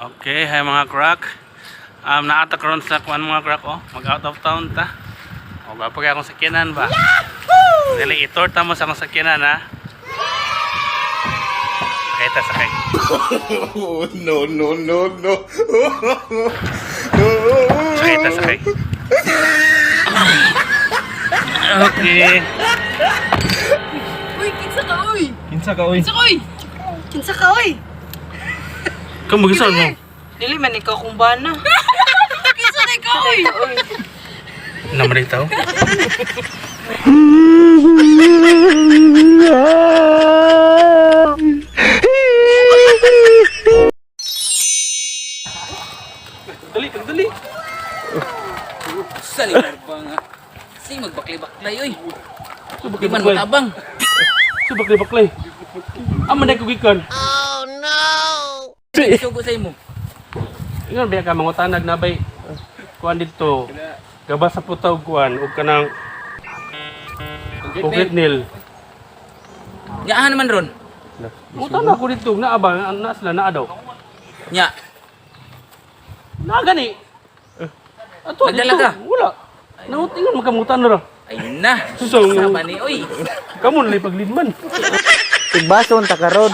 Okay, hay mga crack. Naata karon sa kuan mga crack mag out of town ta. O gapag akong sakyanan ba? Dili itorta mo sa akong sakyanan ha. Sakay ta sakay. Oh, no, no, no, no. Sakay ta sakay. Okay. Uy, kinsa ka, uy! Kinsa ka oy? Kinsa ka, uy! Kinsa ka, uy! Kamu gisan mo? Dili man ikaw kung bana. Kinsa na ikaw, uy! Naman itaw. Dali, dali. Salibar pa nga. Sing magbaklay-baklay, uy! Subak Di man baklay. matabang. Subak baklay. Aman na kugikan. Sugo sa imo. Ingon biya ka mangutanag na bay. Kuan dito. Gabas sa putaw kuan ug kanang concrete nail. Nyaahan naman ron. Mutan ako dito na abang na sila na daw. Nya. Na gani. Ato Nagdala ka? Wala. Nautingan makamutan na ra. Ay na. Susong. Sama ni, uy! Kamu na paglidman. Tigbason ta karon.